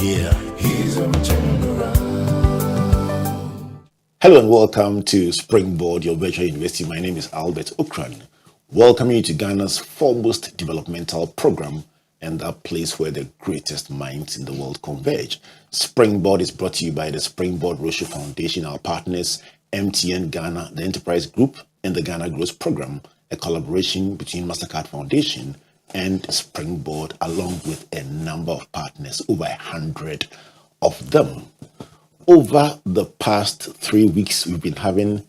here. Hello and welcome to Springboard, your virtual university. My name is Albert Okran. Welcoming you to Ghana's foremost developmental program and that place where the greatest minds in the world converge. Springboard is brought to you by the Springboard Roadshow Foundation, our partners, MTN Ghana, the Enterprise Group, and the Ghana Growth Program, a collaboration between MasterCard Foundation and Springboard, along with a number of partners, over 100 of them. Over the past 3 weeks, we've been having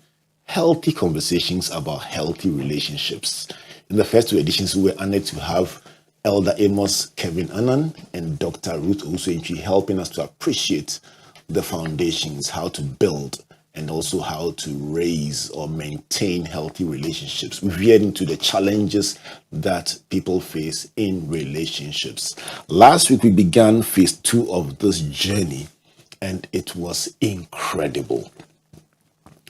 healthy conversations about healthy relationships. In the first two editions, we were honored to have Elder Amos Kevin Annan and Dr. Ruth Osuentwi helping us to appreciate the foundations, how to build and also how to raise or maintain healthy relationships. We've veered into the challenges that people face in relationships. Last week, we began phase 2 of this journey, and it was incredible.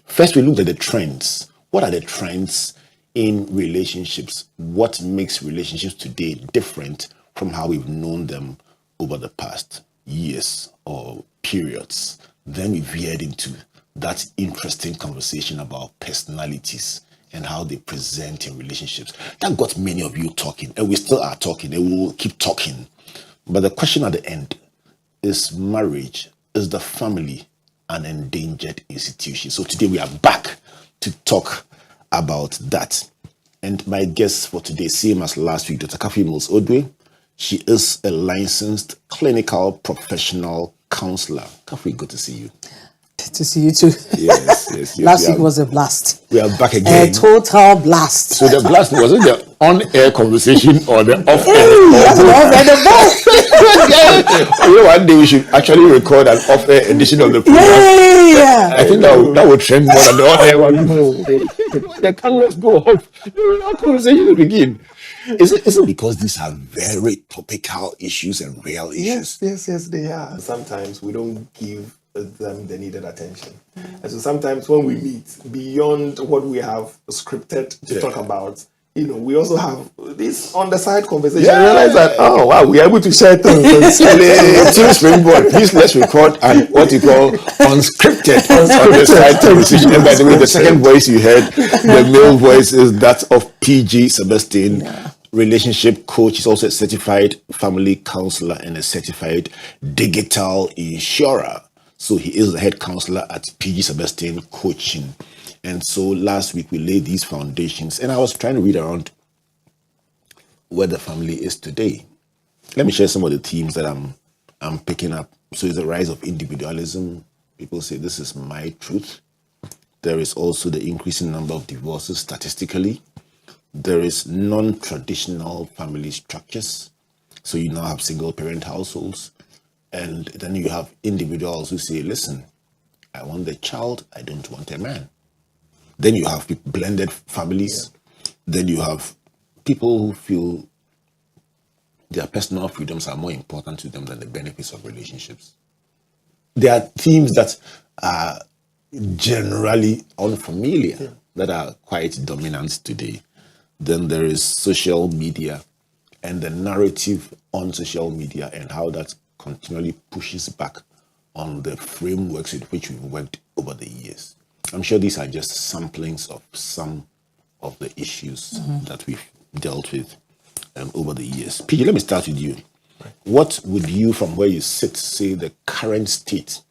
First, we looked at the trends. What are the trends in relationships? What makes relationships today different from how we've known them over the past years or periods? Then we veered into that interesting conversation about personalities and how they present in relationships. That got many of you talking, and we still are talking, and we will keep talking. But the question at the end is marriage, is the family an endangered institution? So today we are back to talk about that. And my guest for today, same as last week, Dr. Kafui Mills-Odoi. She is a licensed clinical professional counselor. Kafui, good to see you. Good to see you too. Yes. Last week was a blast. We are back again. A total blast. So the blast, was it the on-air conversation or the off-air? One day we should actually record an off-air edition of the program. Yeah. I think that would trend more than the on-air one. The cameras go off. Our conversation will begin. Is it because these are very topical issues and real issues? Yes, they are. Sometimes we don't give them the needed attention. And so sometimes when we meet, beyond what we have scripted to talk about, we also have this on the side conversation. I realize that, oh wow, we are able to share things. Team Springboard, please let's record an what you call unscripted on the side conversation. And by the way, the second voice you heard, the male voice, is that of PG Sebastian. Yeah. Relationship coach. He's also a certified family counselor and a certified digital insurer. So he is the head counselor at PG Sebastian Coaching. And so last week we laid these foundations, and I was trying to read around where the family is today. Let me share some of the themes that I'm picking up. So it's the rise of individualism. People say this is my truth. There is also the increasing number of divorces statistically. There is non-traditional family structures. So you now have single parent households. And then you have individuals who say, listen, I want the child, I don't want a man. Then you have blended families. Yeah. Then you have people who feel their personal freedoms are more important to them than the benefits of relationships. There are themes that are generally unfamiliar, that are quite dominant today. Then there is social media and the narrative on social media and how that continually pushes back on the frameworks with which we've worked over the years. I'm sure these are just samplings of some of the issues that we've dealt with over the years. PG, let me start with you. Right. What would you, from where you sit, say the current state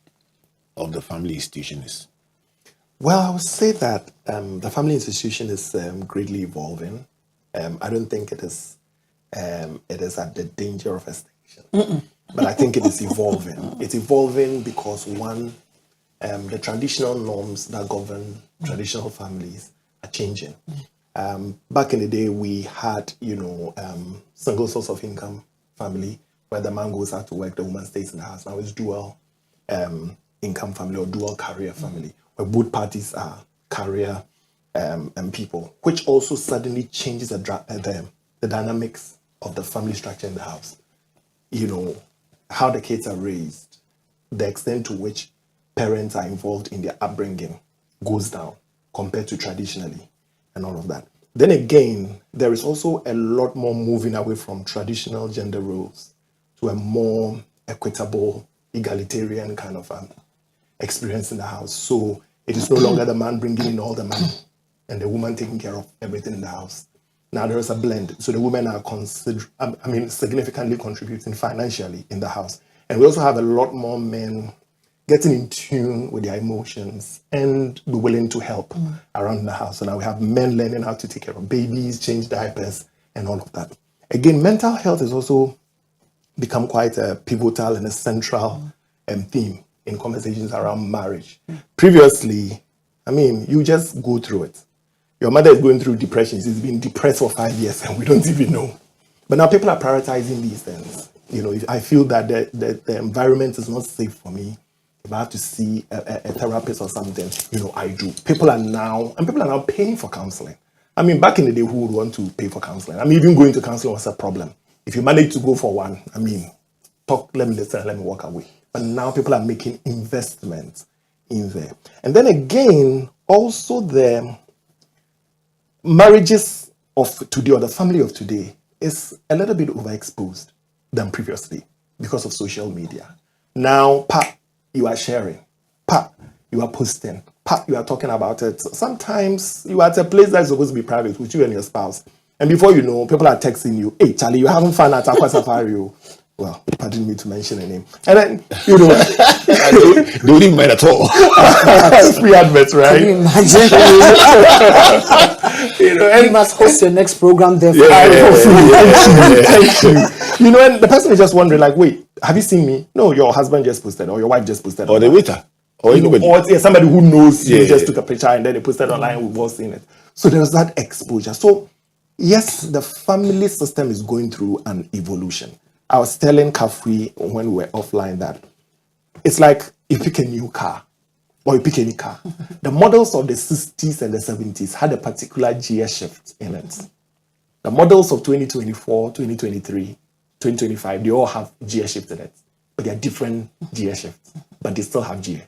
of the family institution is? Well, I would say that the family institution is greatly evolving. I don't think it is at the danger of extinction. But I think it is evolving. It's evolving because, one, the traditional norms that govern traditional families are changing. Back in the day, we had, single source of income family, where the man goes out to work, the woman stays in the house. Now it's dual income family or dual career family, where both parties are career and people, which also suddenly changes the dynamics of the family structure in the house. How the kids are raised, the extent to which parents are involved in their upbringing goes down compared to traditionally and all of that. Then again, there is also a lot more moving away from traditional gender roles to a more equitable, egalitarian kind of experience in the house. So it is no longer the man bringing in all the money and the woman taking care of everything in the house. Now there is a blend. So the women are significantly contributing financially in the house. And we also have a lot more men getting in tune with their emotions and be willing to help around the house. So now we have men learning how to take care of babies, change diapers, and all of that. Again, mental health has also become quite a pivotal and a central theme in conversations around marriage. Previously, you just go through it. Your mother is going through depression. She's been depressed for 5 years and we don't even know. But now people are prioritizing these things. If I feel that the environment is not safe for me, if I have to see a therapist or something, I do. People are now paying for counseling. Back in the day, who would want to pay for counseling? Even going to counseling was a problem. If you manage to go for one, talk, let me listen, let me walk away. But now people are making investments in there. And then again, also the marriages of today or the family of today is a little bit overexposed than previously because of social media. Now, you are sharing. You are posting. You are talking about it. Sometimes you are at a place that is supposed to be private with you and your spouse. And before you know, people are texting you, "Hey, Charlie, you having fun at Aqua Safari?" Well, pardon me to mention a name. And then, don't even mind at all. Free adverts, right? Can you imagine? You must host your next program there. Thank you. And the person is just wondering, like, wait, have you seen me? No, your husband just posted, or your wife just posted, or the waiter, or anybody, or somebody who knows you just took a picture and then they posted online. We've all seen it. So there's that exposure. So yes, the family system is going through an evolution. I was telling Kafui when we were offline that it's like you pick a new car or you pick any car. The models of the 60s and the 70s had a particular gear shift in it. The models of 2024, 2023, 2025, they all have gear shift in it, but they're different gear shifts, but they still have gear,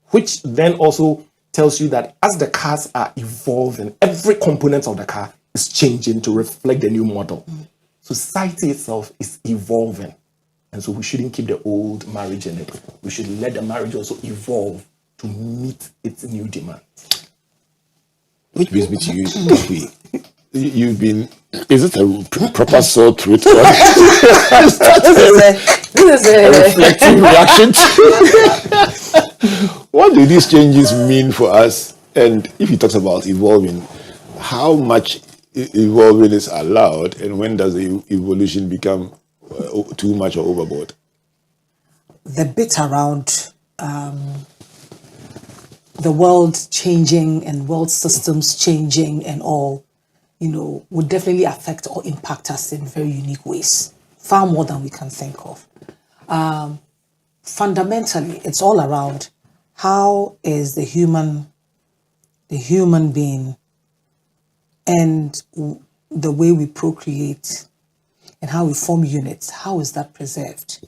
which then also tells you that as the cars are evolving, every component of the car is changing to reflect the new model. Society itself is evolving. And so we shouldn't keep the old marriage in it. We should let the marriage also evolve to meet its new demands. Which brings me to you, Kafui. You've been, is it a proper sore throat? This is a reflective reaction. What do these changes mean for us? And if he talks about evolving, how much evolving is allowed, and when does the evolution become too much or overboard? The bit around the world changing and world systems changing and all, would definitely affect or impact us in very unique ways, far more than we can think of. Fundamentally, it's all around how is the human being and the way we procreate and how we form units, how is that preserved?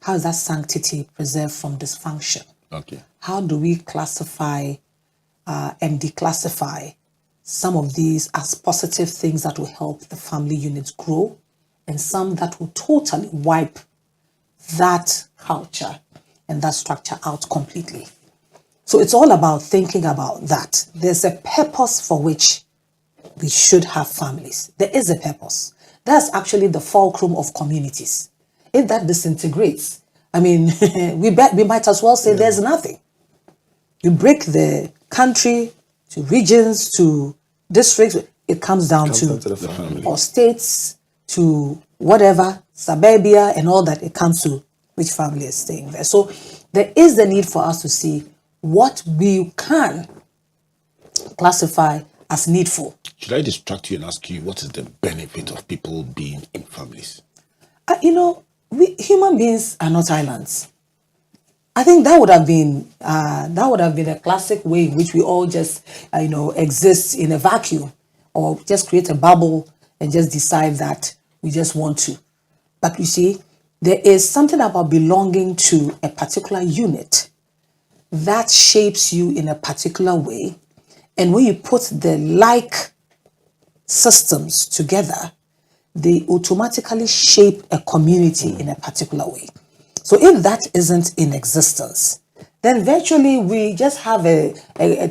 How is that sanctity preserved from dysfunction? Okay. How do we classify and declassify some of these as positive things that will help the family units grow, and some that will totally wipe that culture and that structure out completely? So it's all about thinking about that. There's a purpose for which we should have families. There is a purpose. That's actually the fulcrum of communities. If that disintegrates, we might as well say there's nothing. You break the country to regions, to districts, it comes down to the family. Or states, to whatever, suburbia and all that, it comes to which family is staying there. So there is the need for us to see what we can classify as needful. Should I distract you and ask you what is the benefit of people being in families? We human beings are not islands. I think that would have been a classic way in which we all just exist in a vacuum, or just create a bubble and just decide that we just want to. But you see, there is something about belonging to a particular unit that shapes you in a particular way, and when you put the like systems together, they automatically shape a community in a particular way. So if that isn't in existence, then virtually we just have a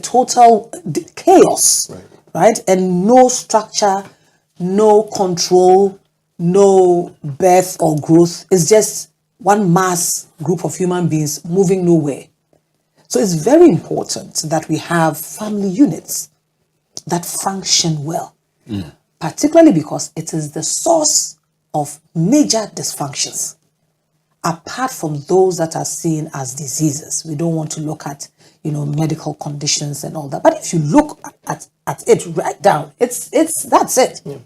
total chaos, right? And no structure, no control, no birth or growth. It's just one mass group of human beings moving nowhere. So it's very important that we have family units that function well, particularly because it is the source of major dysfunctions. Apart from those that are seen as diseases, we don't want to look at, medical conditions and all that. But if you look at it right down, that's it. Yeah.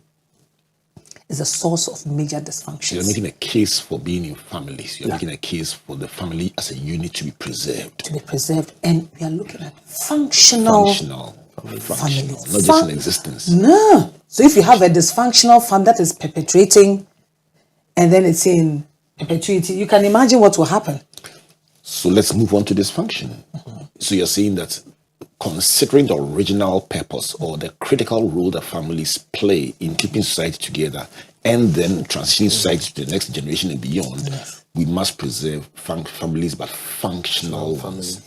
Is a source of major dysfunctions. You're making a case for being in families. You're making a case for the family as a unit to be preserved. To be preserved. And we are looking at functional families. Not just in existence. No. So if you have a dysfunctional family that is perpetuating and then it's in perpetuity, you can imagine what will happen. So let's move on to dysfunction. So you're saying that considering the original purpose or the critical role that families play in keeping society together and then transitioning society to the next generation and beyond, we must preserve families, but functional ones.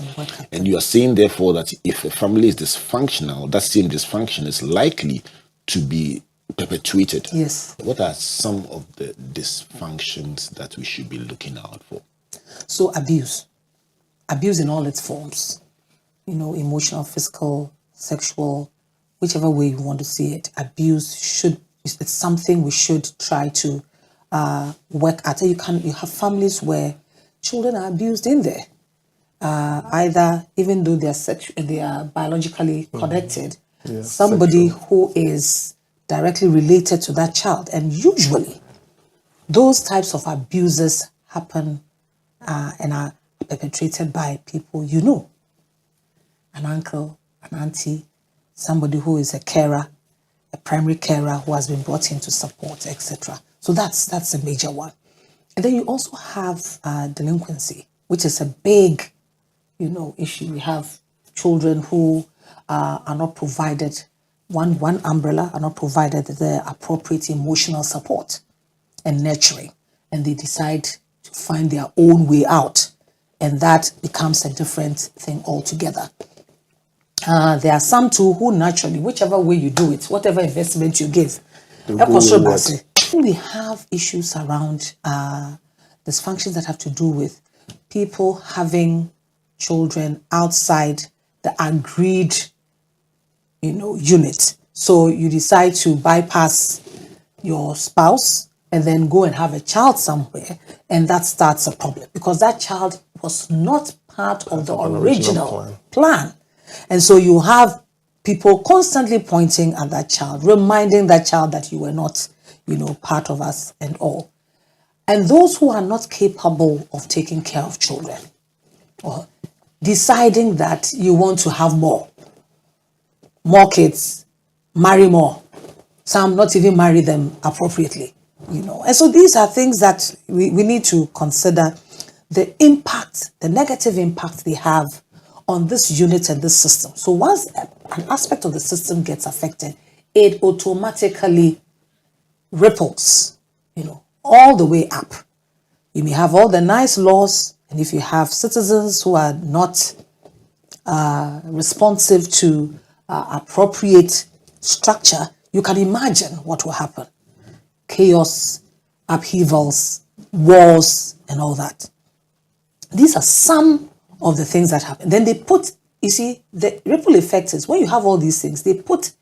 And you are saying, therefore, that if a family is dysfunctional, that same dysfunction is likely to be perpetuated. Yes. What are some of the dysfunctions that we should be looking out for? So abuse in all its forms. Emotional, physical, sexual, whichever way you want to see it. Abuse it's something we should try to work at. You have families where children are abused in there. Either, even though they are biologically connected, somebody who is directly related to that child. And usually, those types of abuses happen and are perpetrated by people an uncle, an auntie, somebody who is a carer, a primary carer who has been brought in to support, etc. So that's a major one. And then you also have delinquency, which is a big, issue. We have children who are not provided, one umbrella, are not provided the appropriate emotional support and nurturing, and they decide to find their own way out, and that becomes a different thing altogether. There are some too who naturally, whichever way you do it, whatever investment you give, we have issues around dysfunctions that have to do with people having children outside the agreed, unit. So you decide to bypass your spouse and then go and have a child somewhere, and that starts a problem because that child was not part of the original plan. And so you have people constantly pointing at that child, reminding that child that you were not, part of us and all. And those who are not capable of taking care of children or deciding that you want to have more kids, marry more, some not even marry them appropriately, And so these are things that we need to consider the impact, the negative impact they have on this unit and this system. So once an aspect of the system gets affected, it automatically ripples, all the way up. You may have all the nice laws, and if you have citizens who are not responsive to appropriate structure, you can imagine what will happen. Chaos, upheavals, wars, and all that. These are some of the things that happen. Then they put, the ripple effect is when you have all these things, they put,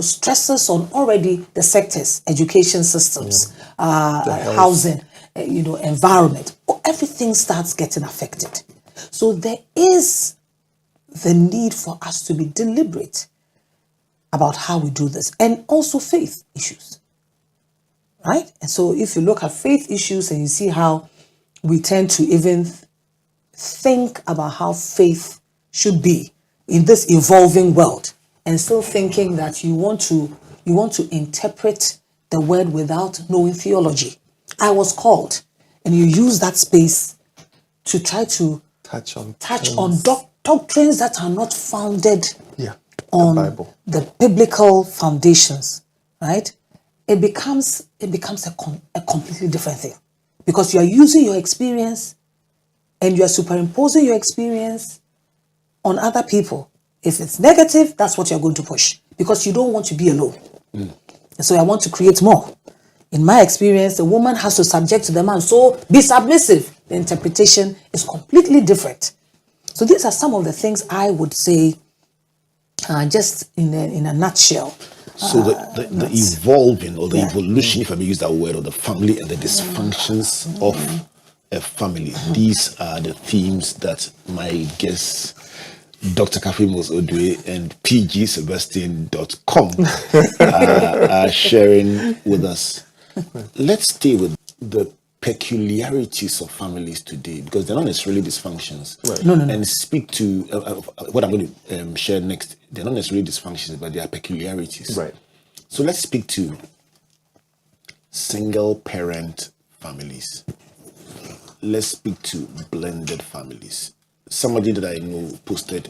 stresses on already the sectors, education systems, housing, environment. Everything starts getting affected. So there is the need for us to be deliberate about how we do this, and also faith issues, right? And so if you look at faith issues and you see how we tend to even think about how faith should be in this evolving world, and still thinking that you want to interpret the word without knowing theology. I was called, and you use that space to try to touch on doctrines that are not founded on the biblical foundations, right? It becomes a completely different thing, because you are using your experience and you are superimposing your experience on other people. If it's negative, that's what you're going to push because you don't want to be alone. And so I want to create more. In my experience, the woman has to subject to the man, so be submissive. The interpretation is completely different. So these are some of the things I would say, just in a nutshell. So the evolving or the evolution, if I may use that word, of the family and the dysfunctions of a family. These are the themes that my guests, Dr. Kafui Mills-Odoi and pgsebastian.com are sharing with us. Let's stay with the peculiarities of families today because they're not necessarily dysfunctions. Right. No. And speak to what I'm going to share next. They're not necessarily dysfunctions, but they are peculiarities. Right. So let's speak to single parent families. Let's speak to blended families. Somebody that I know posted,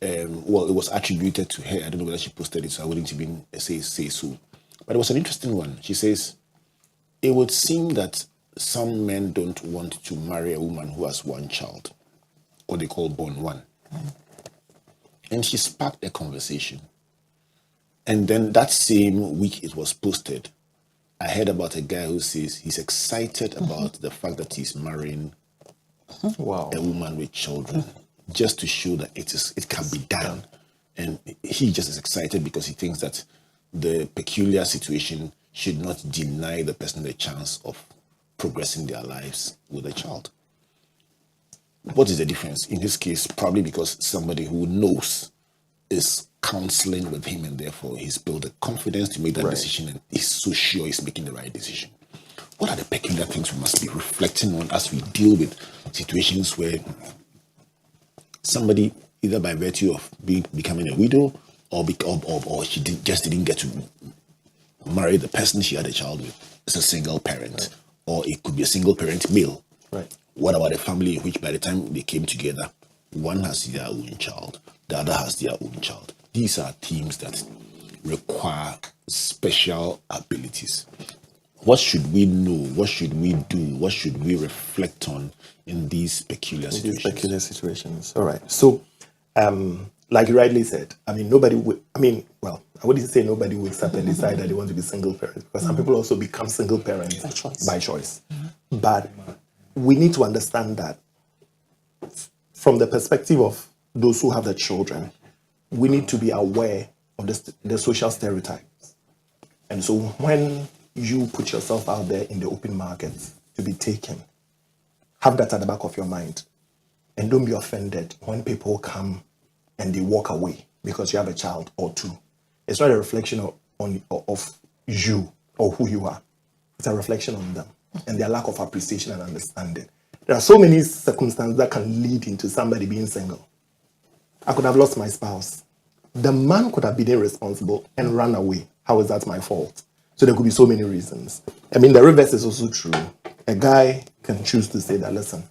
well, it was attributed to her. I don't know whether she posted it, so I wouldn't even say so. But it was an interesting one. She says, it would seem that some men don't want to marry a woman who has one child, what they call born one. And she sparked a conversation. And then that same week it was posted, I heard about a guy who says he's excited about the fact that he's marrying a woman with children, just to show that it can be done. And he just is excited because he thinks that the peculiar situation should not deny the person the chance of progressing their lives with a child. What is the difference? In this case, probably because somebody who knows is counseling with him and therefore he's built the confidence to make that decision and he's so sure he's making the right decision. What are the peculiar things we must be reflecting on as we deal with situations where somebody, either by virtue of becoming a widow or she just didn't get to marry the person she had a child with, is a single parent, or it could be a single parent male. Right. What about a family in which by the time they came together, one has their own child, the other has their own child? These are themes that require special abilities. What should we know? What should we do? What should we reflect on in these peculiar situations? All right. So, like you rightly said, I wouldn't say nobody wakes up and decide that they want to be single parents, because some people also become single parents by choice. But we need to understand that from the perspective of those who have the children, we need to be aware of the social stereotypes. And so when you put yourself out there in the open market to be taken, have that at the back of your mind. And don't be offended when people come and they walk away because you have a child or two. It's not a reflection of you or who you are. It's a reflection on them and their lack of appreciation and understanding. There are so many circumstances that can lead into somebody being single. I could have lost my spouse. The man could have been irresponsible and run away. How is that my fault? So there could be so many reasons. I mean, the reverse is also true. A guy can choose to say that, listen,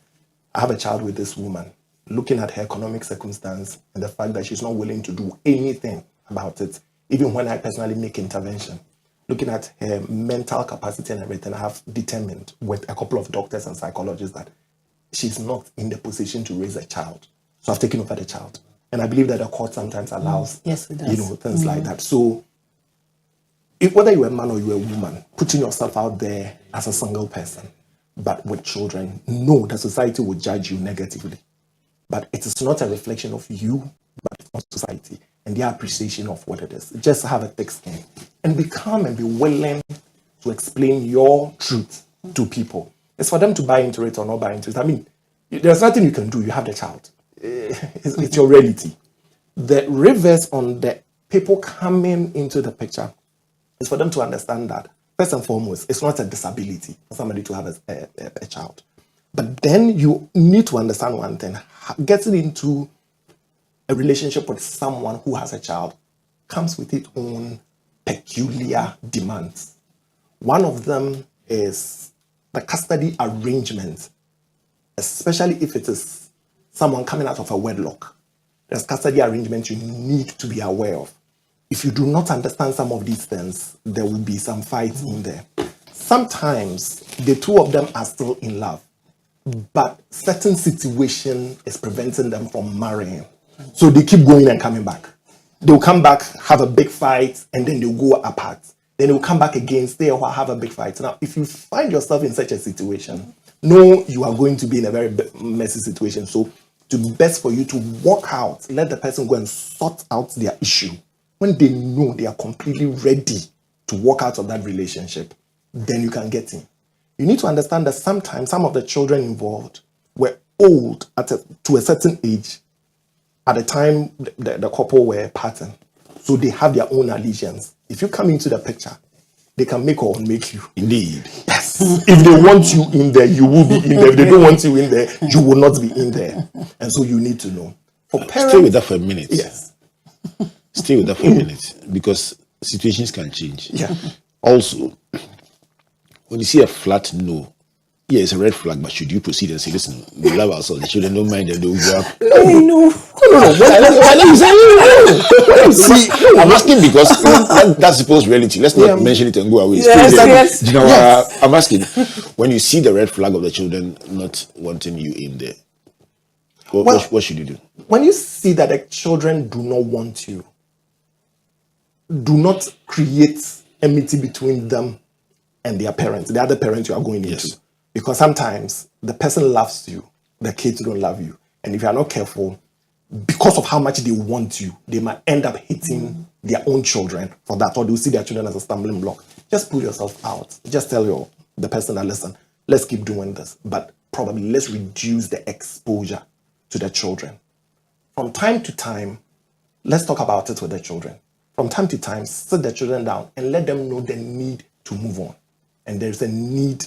I have a child with this woman, looking at her economic circumstance and the fact that she's not willing to do anything about it, even when I personally make intervention. Looking at her mental capacity and everything, I have determined with a couple of doctors and psychologists that she's not in the position to raise a child. So I've taken over the child. And I believe that the court sometimes allows, Yes, it does. things like that. So whether you're a man or you're a woman, putting yourself out there as a single person, but with children, no, the society will judge you negatively. But it is not a reflection of you, but of society and their appreciation of what it is. Just have a thick skin and be calm and be willing to explain your truth to people. It's for them to buy into it or not buy into it. I mean, there's nothing you can do. You have the child. It's your reality. The reverse on the people coming into the picture is for them to understand that, first and foremost, it's not a disability for somebody to have a child. But then you need to understand one thing. Getting into a relationship with someone who has a child comes with its own peculiar demands. One of them is the custody arrangement, especially if it is someone coming out of a wedlock. There's custody arrangement you need to be aware of. If you do not understand some of these things, there will be some fights in there. Sometimes the two of them are still in love. but certain situation is preventing them from marrying. So they keep going and coming back. They'll come back, have a big fight, and then they'll go apart. Then they'll come back again, stay a while, have a big fight. Now, if you find yourself in such a situation, know you are going to be in a very messy situation. So to be best for you to walk out, let the person go and sort out their issue. When they know they are completely ready to walk out of that relationship, then you can get in. You need to understand that sometimes some of the children involved were old to a certain age at the time the couple were parting. So they have their own allegiance. If you come into the picture, they can make or unmake you. Indeed. Yes. If they want you in there, you will be in there. If they don't want you in there, you will not be in there. And so you need to know. For parents, stay with that for a minute. Yes. Stay with that for a minute, because situations can change. Yeah. Also, when you see a flat no, yeah, it's a red flag, but should you proceed and say, listen, we love ourselves, the children don't mind, they don't grow up? No. See, I'm asking because that's supposed reality. Let's not mention it and go away. Yes. You know, I'm asking, when you see the red flag of the children not wanting you in there, what should you do? When you see that the children do not want you, do not create enmity between them and their parents, the other parent you are going into. Because sometimes the person loves you, the kids don't love you. And if you are not careful, because of how much they want you, they might end up hitting their own children for that, or they'll see their children as a stumbling block. Just pull yourself out. Just tell the person that, listen, let's keep doing this, but probably let's reduce the exposure to the children. From time to time, let's talk about it with the children. From time to time, sit the children down and let them know the need to move on. And there's a need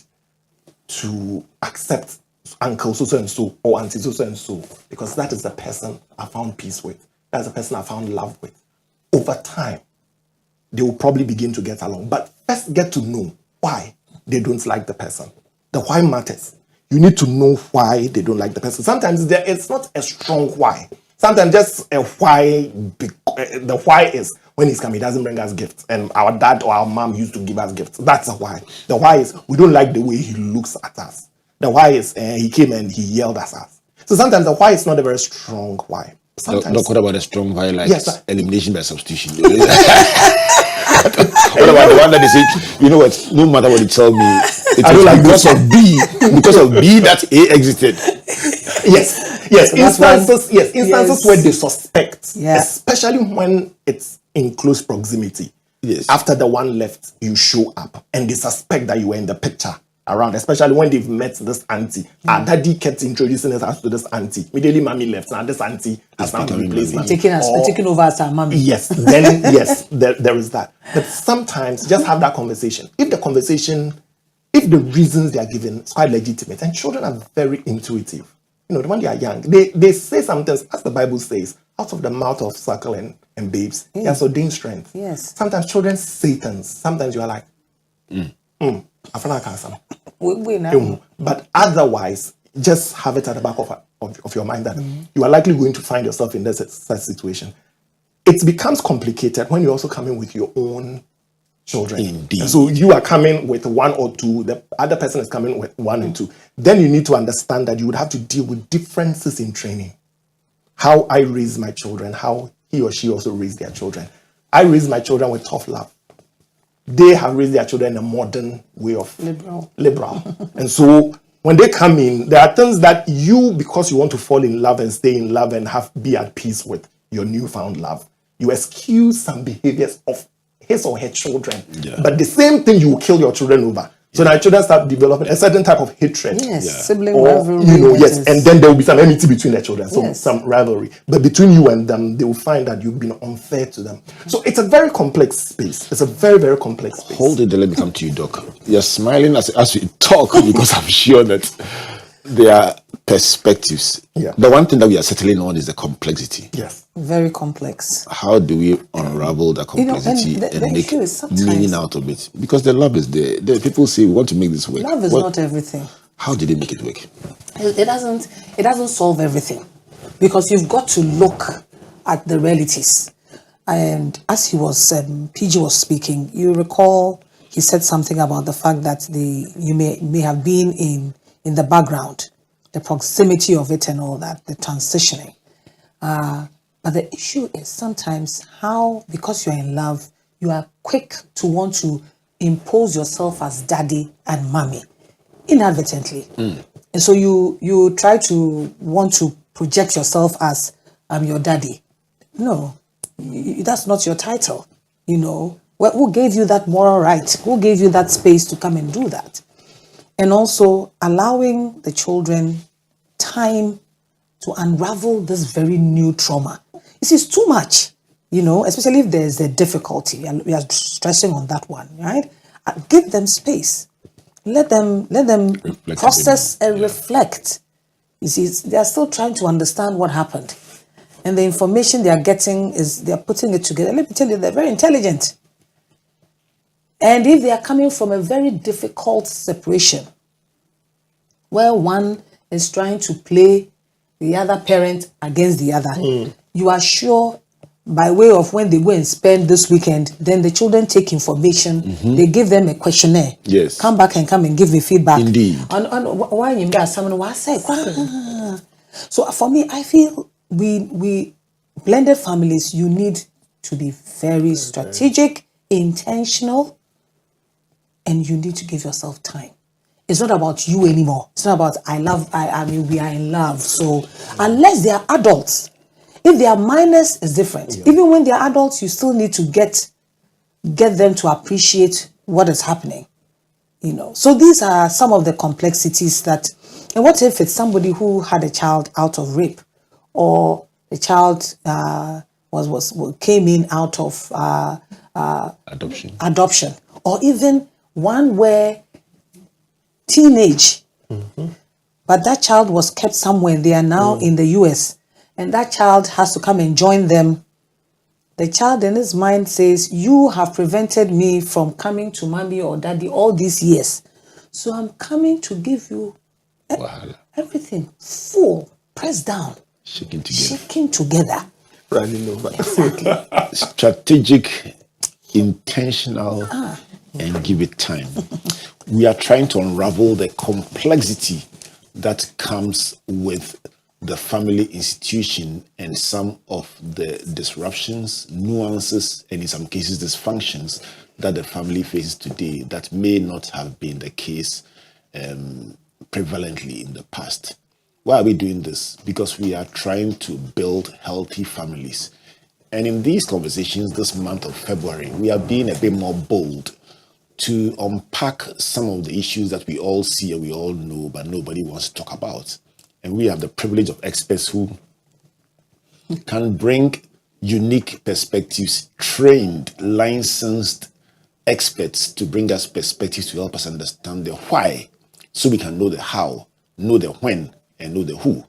to accept uncle so and so or auntie so and so, because that is the person I found peace with. That's the person I found love with. Over time, they will probably begin to get along. But first, get to know why they don't like the person. The why matters. You need to know why they don't like the person. Sometimes it's not a strong why. Sometimes just a why. The why is when he's coming, he doesn't bring us gifts. And our dad or our mom used to give us gifts. That's the why. The why is we don't like the way he looks at us. The why is he came and he yelled at us. So sometimes the why is not a very strong why. Sometimes, Doc, what about a strong why, like elimination by substitution? What about the one that they say, you know what, no matter what you tell me, I don't like because of B, because of B that A exited. Yes, instances where they suspect, especially when it's in close proximity. Yes. After the one left, you show up and they suspect that you were in the picture around, especially when they've met this auntie. Our daddy kept introducing us to this auntie. Immediately mommy left, now this auntie has now replaced mommy. Taking over as our mommy. Yes, then there is that. But sometimes just have that conversation. If the reasons they are given is quite legitimate, and children are very intuitive. You know, when they are young, they say something, as the Bible says, out of the mouth of suckling and babes, they are ordained strength. Yes. Sometimes children say things. Sometimes you are like, but otherwise, just have it at the back of your mind that you are likely going to find yourself in such situation. It becomes complicated when you also come in with your own children. Indeed. And so you are coming with one or two, the other person is coming with one and two. Then you need to understand that you would have to deal with differences in training. How I raise my children, how he or she also raised their children. I raise my children with tough love. They have raised their children in a modern way of liberal. And so when they come in, there are things that you, because you want to fall in love and stay in love and be at peace with your newfound love, you excuse some behaviors of his or her children. Yeah. But the same thing you will kill your children over. So now children start developing a certain type of hatred. Yes, sibling rivalry. And then there will be some enmity between the children, so some rivalry. But between you and them, they will find that you've been unfair to them. So it's a very complex space. It's a very, very complex space. Hold it, let me come to you, Doc. You're smiling as we talk because I'm sure that there are perspectives. Yeah. The one thing that we are settling on is the complexity. Yes. Very complex. How do we unravel the complexity and make meaning out of it? Because the love is there. The people say we want to make this work. Love is not everything. How did they make it work? It doesn't solve everything, because you've got to look at the realities. And as PG was speaking, you recall he said something about the fact that you may have been in the background the proximity of it and all that, the transitioning. But the issue is sometimes how, because you're in love, you are quick to want to impose yourself as daddy and mommy inadvertently. And so you try to want to project yourself as I'm your daddy. No, that's not your title. Who gave you that moral right? Who gave you that space to come and do that? And also allowing the children time to unravel this very new trauma. This is too much, especially if there's a difficulty, and we are stressing on that one, right? Give them space. Let them Reflect process and reflect. You see, they are still trying to understand what happened. And the information they are getting they're putting it together. Let me tell you, they're very intelligent. And if they are coming from a very difficult separation, where one is trying to play the other parent against the other, you are sure by way of when they go and spend this weekend, then the children take information, they give them a questionnaire. Yes. Come back and give me feedback. Indeed. And why you got someone was say. So for me, I feel we blended families, you need to be very strategic, intentional, and you need to give yourself time. It's not about you anymore. It's not about I mean, we are in love. So unless they are adults, if they are minors, it's different. Yeah. Even when they are adults, you still need to get them to appreciate what is happening. So these are some of the complexities that. And what if it's somebody who had a child out of rape, or the child came in out of adoption, or even one where teenage, but that child was kept somewhere. They are now in the US, and that child has to come and join them. The child in his mind says, you have prevented me from coming to mommy or daddy all these years, so I'm coming to give you everything full, pressed down, shaking together. Running over. Exactly. Strategic, intentional, and give it time. We are trying to unravel the complexity that comes with the family institution and some of the disruptions, nuances, and in some cases dysfunctions that the family faces today that may not have been the case prevalently in the past. Why are we doing this? Because we are trying to build healthy families. And in these conversations this month of February, we are being a bit more bold to unpack some of the issues that we all see and we all know, but nobody wants to talk about. And we have the privilege of experts who can bring unique perspectives, trained, licensed experts to bring us perspectives to help us understand the why, so we can know the how, know the when, and know the who.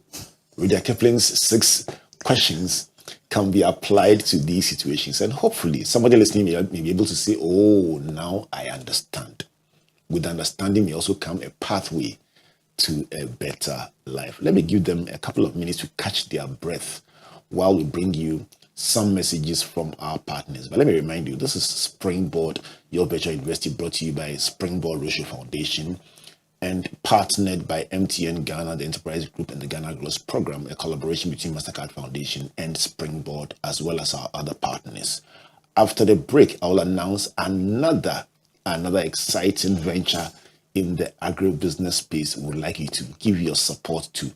Rudyard Kipling's 6 questions can be applied to these situations. And hopefully somebody listening may be able to say, oh, now I understand. With understanding may also come a pathway to a better life. Let me give them a couple of minutes to catch their breath while we bring you some messages from our partners. But let me remind you, this is Springboard, your virtual university, brought to you by Springboard Rocher Foundation and partnered by MTN Ghana, the Enterprise Group, and the Ghana Growth Program, a collaboration between MasterCard Foundation and Springboard, as well as our other partners. After the break, I will announce another exciting venture in the agribusiness space we would like you to give your support to,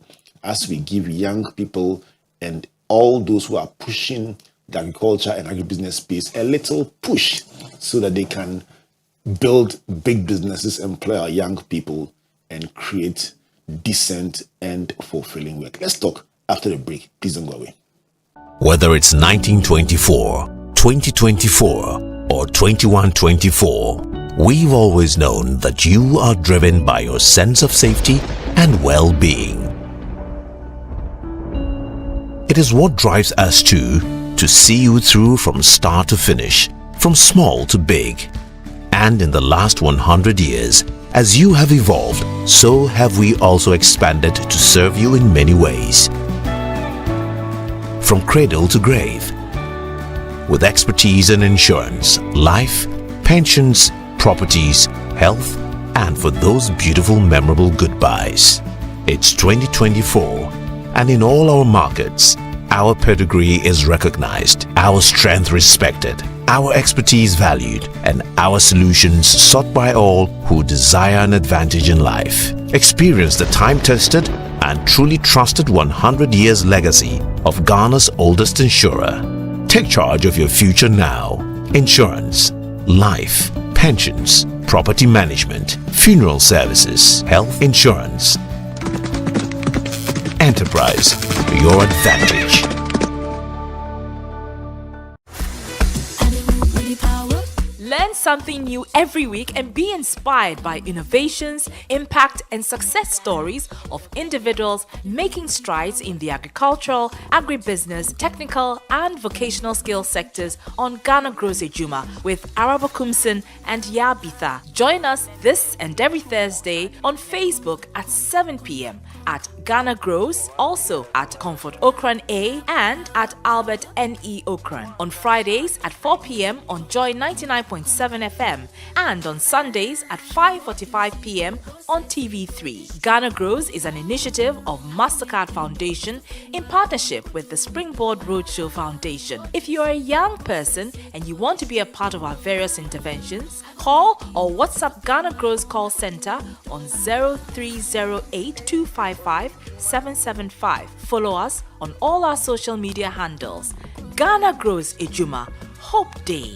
as we give young people and all those who are pushing the agriculture and agribusiness space a little push so that they can build big businesses, employ our young people, and create decent and fulfilling work. Let's talk after the break. Please don't go away. Whether it's 1924, 2024, or 2124, we've always known that you are driven by your sense of safety and well-being. It is what drives us to see you through from start to finish, from small to big. And in the last 100 years, as you have evolved, so have we also expanded to serve you in many ways. From cradle to grave, with expertise in insurance, life, pensions, properties, health, and for those beautiful, memorable goodbyes. It's 2024, and in all our markets, our pedigree is recognized, our strength respected, our expertise valued, and our solutions sought by all who desire an advantage in life. Experience the time-tested and truly trusted 100 years legacy of Ghana's oldest insurer. Take charge of your future now. Insurance, life, pensions, property management, funeral services, health insurance. Enterprise, your advantage. Learn something new every week and be inspired by innovations, impact, and success stories of individuals making strides in the agricultural, agribusiness, technical, and vocational skills sectors on Ghana Grows Ejuma with Araba Kumsin and Yabitha. Join us this and every Thursday on Facebook at 7 p.m. at Ghana Grows, also at Comfort Okran A and at Albert N.E. Okran. On Fridays at 4 p.m. on Joy 99.7 FM and on Sundays at 5:45 p.m. on TV3. Ghana Grows is an initiative of MasterCard Foundation in partnership with the Springboard Roadshow Foundation. If you are a young person and you want to be a part of our various interventions, call or WhatsApp Ghana Grows call center on 0308 255 775. Follow us on all our social media handles. Ghana Grows Ejuma. Hope Day.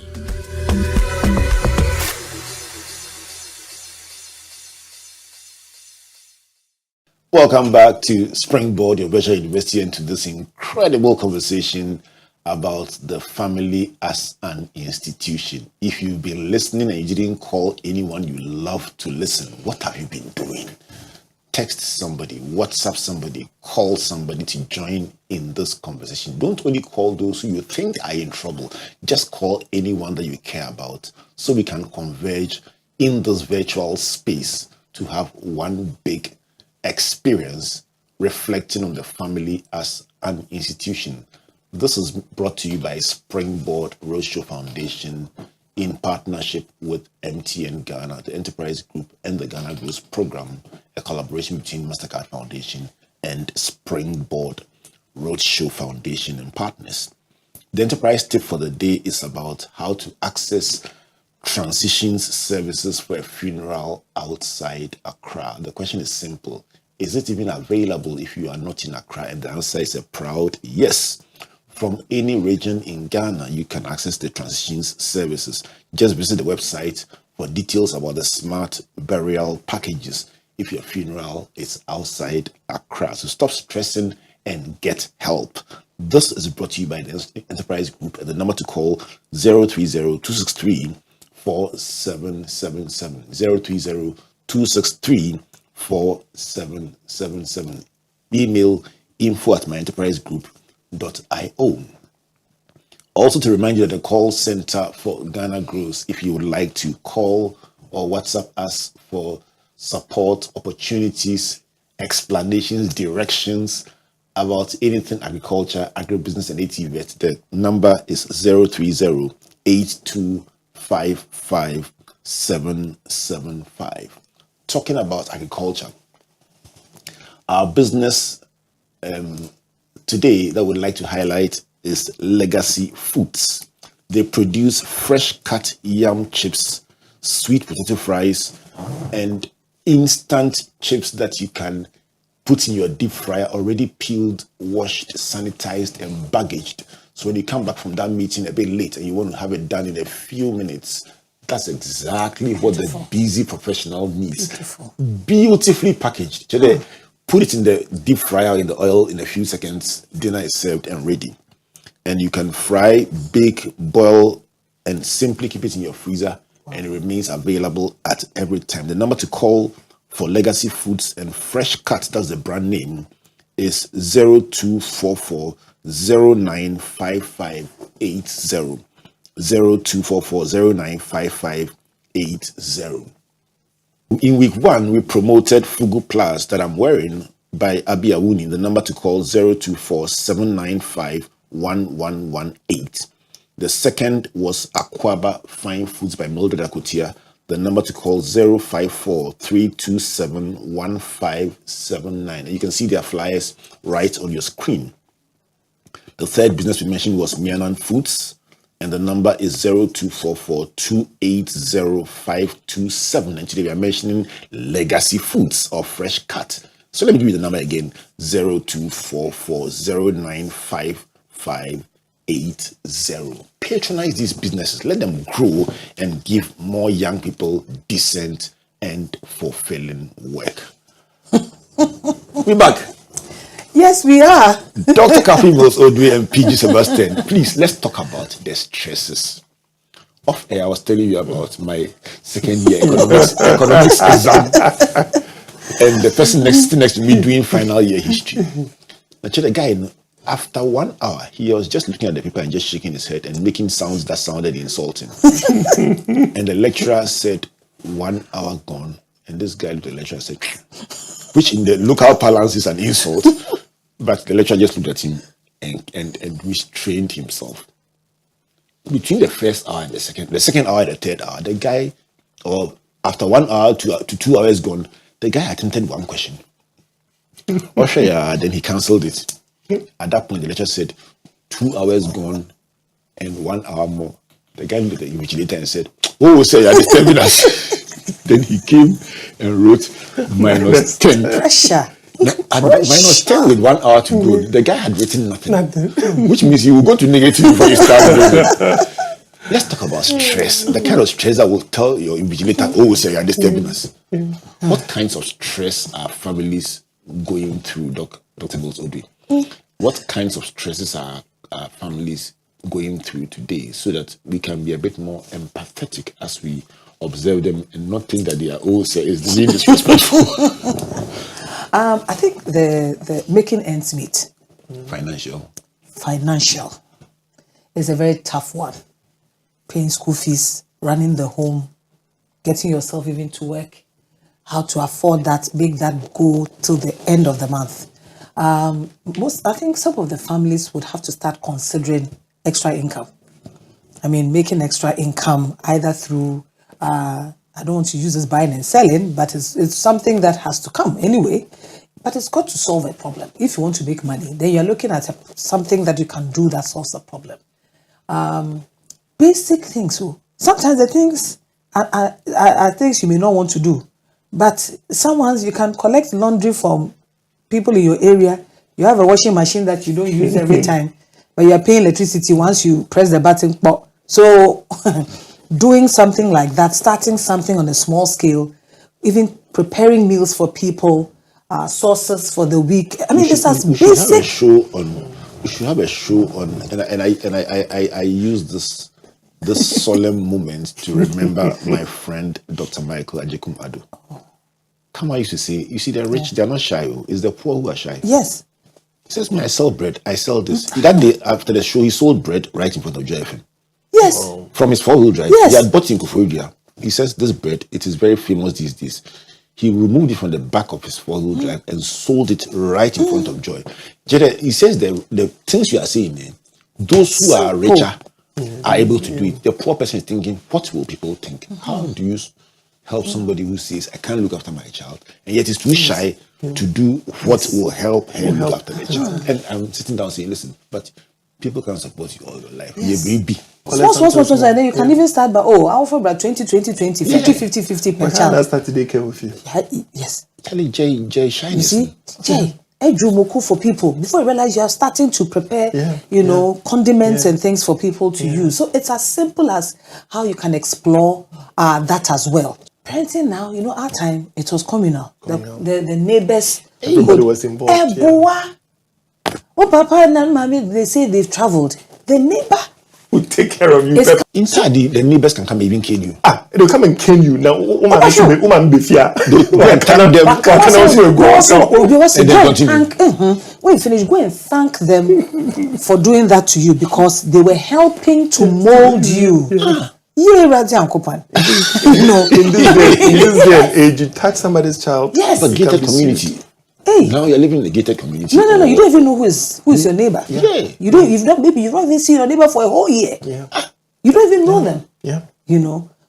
Welcome back to Springboard, your virtual university, and to this incredible conversation about the family as an institution. If you've been listening and you didn't call anyone you love to listen, what have you been doing? Text somebody, WhatsApp somebody, call somebody to join in this conversation. Don't only call those who you think are in trouble. Just call anyone that you care about so we can converge in this virtual space to have one big experience reflecting on the family as an institution. This is brought to you by Springboard Roadshow Foundation in partnership with MTN Ghana, the Enterprise Group, and the Ghana Grows Program, a collaboration between MasterCard Foundation and Springboard Roadshow Foundation and partners. The enterprise tip for the day is about how to access transitions services for a funeral outside Accra. The question is simple. Is it even available if you are not in Accra? And the answer is a proud yes. From any region in Ghana, you can access the transitions services. Just visit the website for details about the smart burial packages if your funeral is outside Accra. So stop stressing and get help. This is brought to you by the Enterprise Group, and the number to call 030-263-4777. 030-263-4777. Email info@myenterprisegroup.io. Also to remind you that the call center for Ghana Grows, if you would like to call or WhatsApp us for support, opportunities, explanations, directions about anything agriculture, agribusiness, and ATVET, the number is 030-8255-775. Talking about agriculture, our business today that we'd like to highlight is Legacy Foods. They produce fresh cut yam chips, sweet potato fries, and instant chips that you can put in your deep fryer, already peeled, washed, sanitized, and baggaged. So when you come back from that meeting a bit late and you want to have it done in a few minutes, that's exactly what the busy professional needs. Beautifully packaged. So they put it in the deep fryer in the oil in a few seconds. Dinner is served and ready. And you can fry, bake, boil, and simply keep it in your freezer, and it remains available at every time. The number to call for Legacy Foods and Fresh Cut, that's the brand name, is 0244 095580. 0244 095580. In week 1, we promoted Fugu Plus that I'm wearing by Abi Awuni. The number to call 024 795 1118. The second was Aquaba Fine Foods by Mildred Akotia. The number to call 054-327-1579. And you can see their flyers right on your screen. The third business we mentioned was Mianan Foods, and the number is 0244-280-527. And today we are mentioning Legacy Foods or Fresh Cut. So let me give you the number again, 0244-095-580. Patronize these businesses, let them grow and give more young people decent and fulfilling work. We're back. Yes, we are. Dr. Kafui Mills-Odoi and PG Sebastian, please, let's talk about the stresses. Off air, I was telling you about my second year economics exam. And the person sitting next to me doing final year history. Actually, the guy, after 1 hour, he was just looking at the paper and just shaking his head and making sounds that sounded insulting. And the lecturer said, 1 hour gone. And this guy, the lecturer said, which in the local parlance is an insult. But the lecturer just looked at him and restrained himself. Between the first hour and the second hour and the third hour, the guy, or after 1 hour to 2 hours gone, the guy attempted one question. Then he cancelled it. At that point, the lecturer said, 2 hours gone and 1 hour more. The guy looked at the invigilator and said, oh, sir, you are disturbing us. Then he came and wrote minus 10. Pressure. Minus 10 with 1 hour to go. The guy had written nothing. Which means you will go to negative before you start doing it. Let's talk about stress. The kind of stress that will tell your invigilator, oh, sir, you are disturbing us. What kinds of stress are families going through, Dr. Mills-Odoi? What kinds of stresses are families going through today, so that we can be a bit more empathetic as we observe them and not think that they are, oh, sir, is being disrespectful? I think the making ends meet. Financial is a very tough one. Paying school fees, running the home, getting yourself even to work, how to afford that, make that go till the end of the month. I think some of the families would have to start considering extra income. I mean, making extra income either through, I don't want to use this buying and selling, but it's something that has to come anyway. But it's got to solve a problem. If you want to make money, then you're looking at something that you can do that solves a problem. Basic things. So sometimes the things are things you may not want to do, but someone's you can collect laundry from people in your area. You have a washing machine that you don't use every time, but you are paying electricity once you press the button. So doing something like that, starting something on a small scale, even preparing meals for people, sources for the week. I mean, this has basic. We should have a show on, and I use this solemn moment to remember my friend Dr. Michael Ajekum Ado. Come, I used to say, you see, they're rich, they're not shy. It's the poor who are shy. Yes. He says, I sell bread, I sell this. That day after the show, he sold bread right in front of JFM. Yes. From his four-wheel drive. Yes. He had bought in Kafui Mills-Odoi. He says, this bread, it is very famous these days. He removed it from the back of his four-wheel drive and sold it right in front of Joy. Jede, he says the things you are saying, those who are richer are able to do it. The poor person is thinking, what will people think? How do you help somebody who says, I can't look after my child, and yet is too shy to do what will help her look after the child? And I'm sitting down saying, listen, but people can support you all your life. Yes. Yeah, baby. Small, and then you can even start by, I offer about 20, 50 per child. That's start today care with you. Yes. Kelly J shyness. You see, Jay, Moku for people. Before you realize you are starting to prepare, condiments and things for people to use. So it's as simple as how you can explore that as well. Parenting now, our time, it was communal. The neighbors. Everybody was involved. Oh, Papa and Mommy, they say they've traveled. The neighbor will take care of you. Inside, the neighbors can come even kill you. They'll come and kill you. Now, woman be fear. When you finish, go and thank them for doing that to you, because they were helping to mold you. In this day and age, you touch somebody's child. Yes, but gated community. Hey. Now you're living in a gated community. No. You don't even know who is your neighbor. Yeah. You don't even see your neighbor for a whole year. Yeah. You don't even know them. Yeah.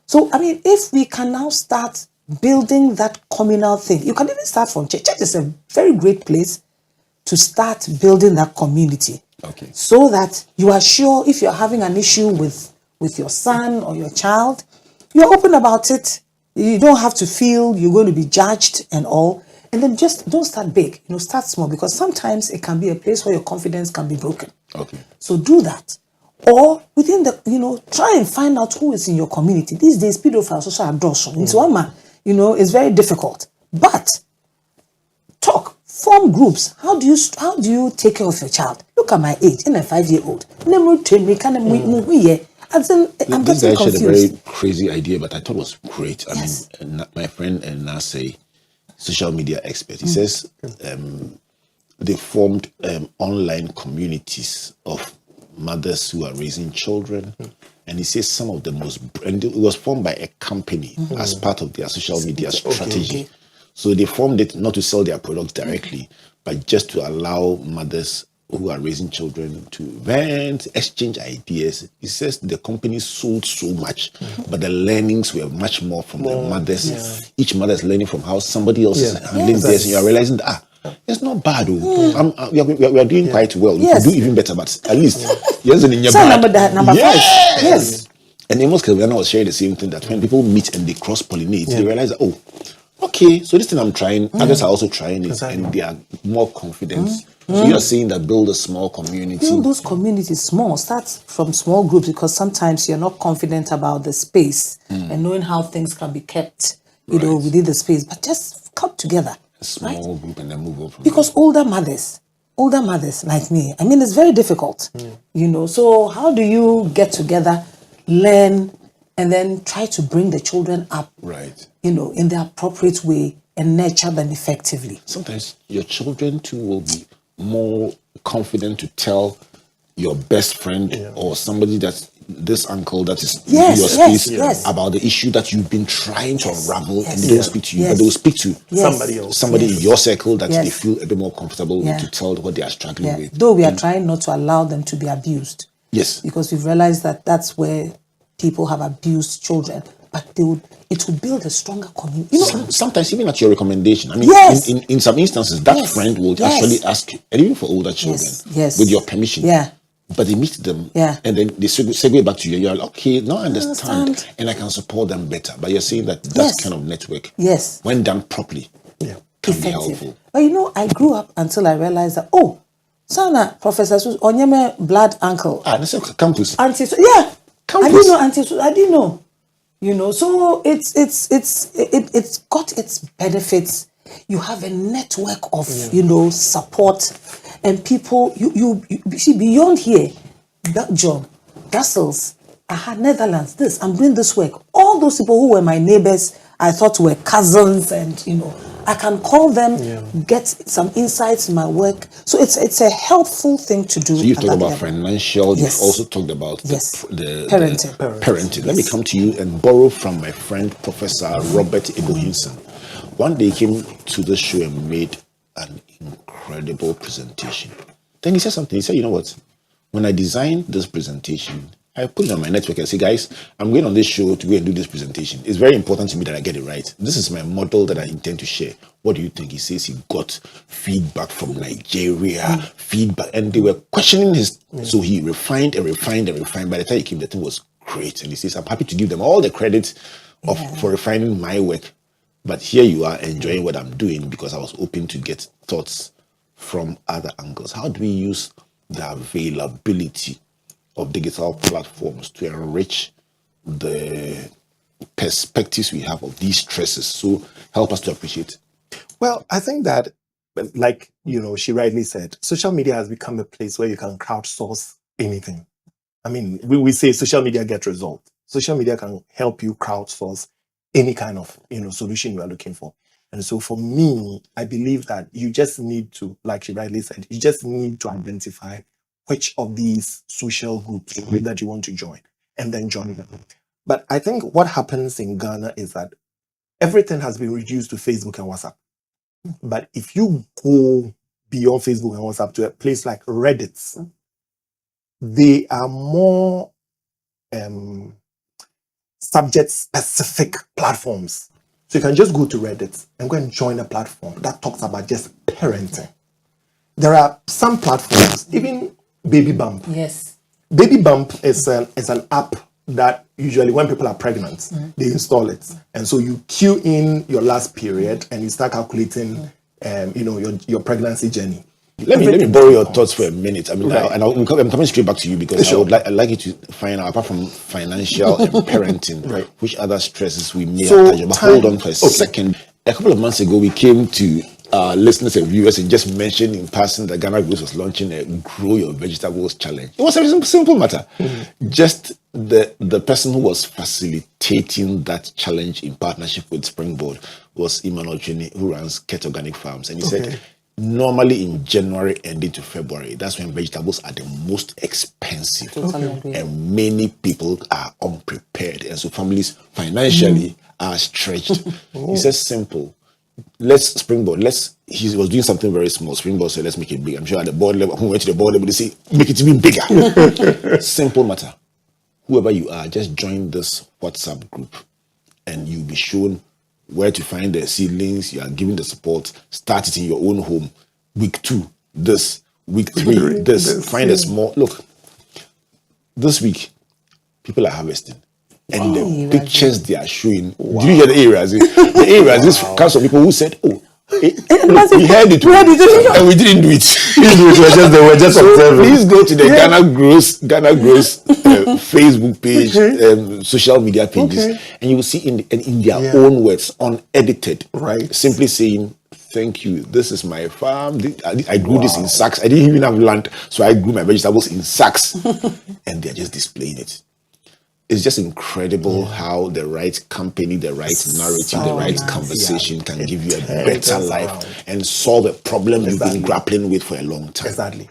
So, I mean, if we can now start building that communal thing, you can even start from church. Church is a very great place to start building that community. Okay. So that you are sure if you're having an issue with your son or your child, you're open about it. You don't have to feel you're going to be judged and all. And then just don't start big, start small, because sometimes it can be a place where your confidence can be broken. Okay. So do that. Or within the, try and find out who is in your community. These days, pedophiles also are dorsal. It's one man, it's very difficult. But talk, form groups. How do you take care of your child? Look at my age, and a 5-year-old. I'm This getting guy shared a confused. very crazy idea, but I thought it was great. Yes. I mean, my friend Nase, social media expert, he says they formed online communities of mothers who are raising children. And he says some of the most, and it was formed by a company as part of their social media strategy. Okay. So they formed it not to sell their products directly, but just to allow mothers who are raising children to vent, exchange ideas. He says the company sold so much, but the learnings were much more from the mothers. Yes. Each mother is learning from how somebody else is handling Yes. this, and you are realizing that it's not bad. We are doing quite well. We Yes. could do even better, but at least yes, in your So bad. number 5. Yes. Yes. And Amos Kelviana was sharing the same thing, that when people meet and they cross pollinate, they realize that, okay, so this thing I'm trying, others are also trying it, and they are more confident. So you are saying that build a small community. Build those communities small. Start from small groups, because sometimes you're not confident about the space and knowing how things can be kept, within the space. But just come together. A small group and then move on from Because older mothers like me, I mean, it's very difficult, So how do you get together, learn, and then try to bring the children up, Right. in the appropriate way and nurture them effectively? Sometimes your children too will be more confident to tell your best friend or somebody that's this uncle that is in Yes, your yes, space yes. about the issue that you've been trying to unravel, yes, and they don't speak to you, yes, but they will speak to yes, somebody in your circle that yes. they feel a bit more comfortable Yeah. to tell what they are struggling with. Though we are trying not to allow them to be abused. Yes. Because we've realized that that's where people have abused children. But it will build a stronger community. Sometimes even at your recommendation. I mean, Yes. in some instances, that Yes. friend will Yes. actually ask you, and even for older children, Yes. with your permission. Yeah. But they meet them, Yeah. and then they segue back to you. You're like, okay, now I understand, understand. and I can support them better. But you're saying that Yes. kind of network, Yes. when done properly, can be Effective. helpful. But I grew up until I realized that, Sana, Professor Sus, Onyeme blood uncle. That's a campus. Auntie, I Campus. didn't know Auntie, I didn't know. So it's got its benefits. You have a network of support, and people. You see beyond here, Belgium, Brussels, Netherlands. I'm doing this work. All those people who were my neighbors, I thought were cousins, and I can call them, get some insights in my work. So it's a helpful thing to do. So you've at talked that about level. financial. Yes. You've also talked about Yes. the Parenting. parenting. Let me come to you and borrow from my friend Professor Robert Ebohinson. One day he came to the show and made an incredible presentation. Then he said something. He said, "You know what? When I designed this presentation, I put it on my network and say, guys, I'm going on this show to go and do this presentation. It's very important to me that I get it right. This is my model that I intend to share. What do you think?" He says he got feedback from Nigeria, and they were questioning his. So he refined and refined and refined. By the time he came, the thing was great. And he says, "I'm happy to give them all the credit for refining my work. But here you are enjoying what I'm doing because I was open to get thoughts from other angles." How do we use the availability of digital platforms to enrich the perspectives we have of these stresses? So help us to appreciate. Well, I think that, like, she rightly said, social media has become a place where you can crowdsource anything. I mean, we say social media get results. Social media can help you crowdsource any kind of, solution you are looking for. And so for me, I believe that you just need to, like she rightly said, you just need to identify which of these social groups that you want to join, and then join them. But I think what happens in Ghana is that everything has been reduced to Facebook and WhatsApp. But if you go beyond Facebook and WhatsApp to a place like Reddit, they are more subject-specific platforms. So you can just go to Reddit and go and join a platform that talks about just parenting. There are some platforms, even Baby Bump. Yes. Baby Bump is an app that usually when people are pregnant, they install it. And so you queue in your last period and you start calculating your pregnancy journey. Let me borrow your thoughts for a minute. I mean, Right. I'm coming straight back to you because Sure. I'd like you to find out, apart from financial and parenting, Right. which other stresses we may So, have touched. But hold on for a second. A couple of months ago, we came to listeners and viewers and just mentioned in passing that Ghana Grows was launching a Grow Your Vegetables Challenge. It was a simple matter. Just the person who was facilitating that challenge in partnership with Springboard was Emmanuel Chini, who runs Ket Organic Farms. And he said, normally in January ending to February, that's when vegetables are the most expensive. Totally agree. And many people are unprepared. And so families financially are stretched. He says simple. He was doing something very small. Springboard said, let's make it big. I'm sure at the board level, when we went to the board level, they say, make it even bigger. Simple matter. Whoever you are, just join this WhatsApp group and you'll be shown where to find the seedlings. You are given the support. Start it in your own home. Week 2, this. Week 3, this. Find a small... Look, this week, people are harvesting. And the pictures they are showing, do you hear the areas? The areas, this comes from people who said, look, we heard it, and we didn't do it. They were just observing. Please go to the Ghana Grows Facebook page, social media pages, and you will see in their own words, unedited, right? Simply saying, thank you. This is my farm. I grew this in sacks. I didn't even have land, so I grew my vegetables in sacks, and they're just displaying it. It's just incredible how the right company, the right narrative, the right conversation can give you a better life and solve a problem you've been grappling with for a long time. Exactly.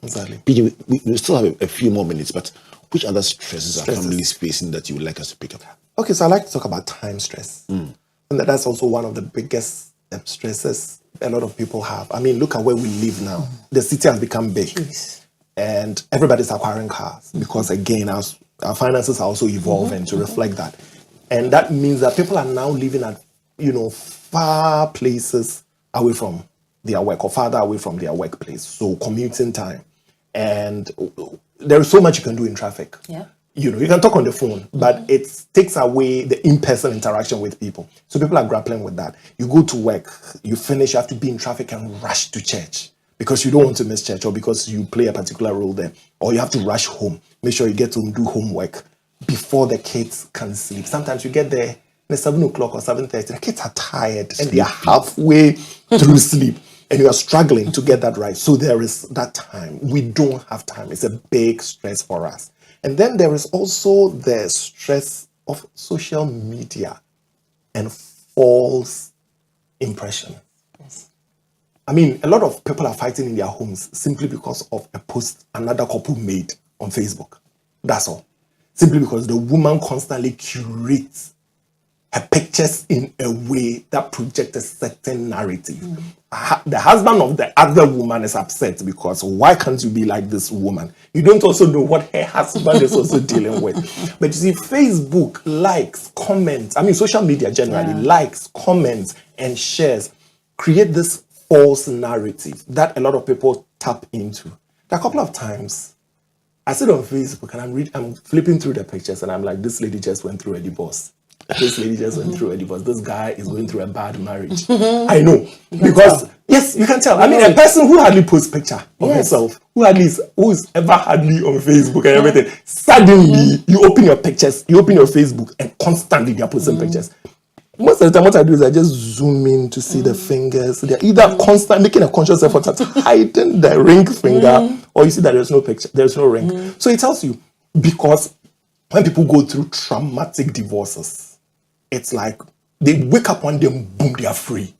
PJ, we still have a few more minutes, but which other stresses are families facing that you would like us to pick up? Okay, so I like to talk about time stress. And that's also one of the biggest stresses a lot of people have. I mean, look at where we live now. The city has become big. And everybody's acquiring cars because, again, our finances are also evolving to reflect that. And that means that people are now living at, far places away from their work or farther away from their workplace. So commuting time. And there is so much you can do in traffic. Yeah. You can talk on the phone, but it takes away the in-person interaction with people. So people are grappling with that. You go to work, you finish, you have to be in traffic and rush to church because you don't want to miss church or because you play a particular role there. Or you have to rush home. Make sure you get home, do homework before the kids can sleep. Sometimes you get there at 7 o'clock or 7:30. The kids are tired and they are halfway through sleep. And you are struggling to get that right. So there is that time. We don't have time. It's a big stress for us. And then there is also the stress of social media and false impression. Yes. I mean, a lot of people are fighting in their homes simply because of a post another couple made on Facebook. That's all. Simply because the woman constantly curates her pictures in a way that projects a certain narrative. The husband of the other woman is upset because why can't you be like this woman? You don't also know what her husband is also dealing with. But you see, Facebook likes, comments, social media generally likes, comments, and shares create this false narrative that a lot of people tap into. There are a couple of times I sit on Facebook and I'm flipping through the pictures and I'm like, this lady just went through a divorce. This lady just went through a divorce. This guy is going through a bad marriage. I know. Because, yes, you can tell. A person who hardly posts picture of herself, who is ever hardly on Facebook and everything, suddenly you open your pictures, you open your Facebook, and constantly they're posting pictures. Most of the time, what I do is I just zoom in to see the fingers. They're either constantly making a conscious effort at hiding the ring finger, or you see that there's no picture, there's no ring. So it tells you, because when people go through traumatic divorces, it's like they wake up one day and boom, they are free.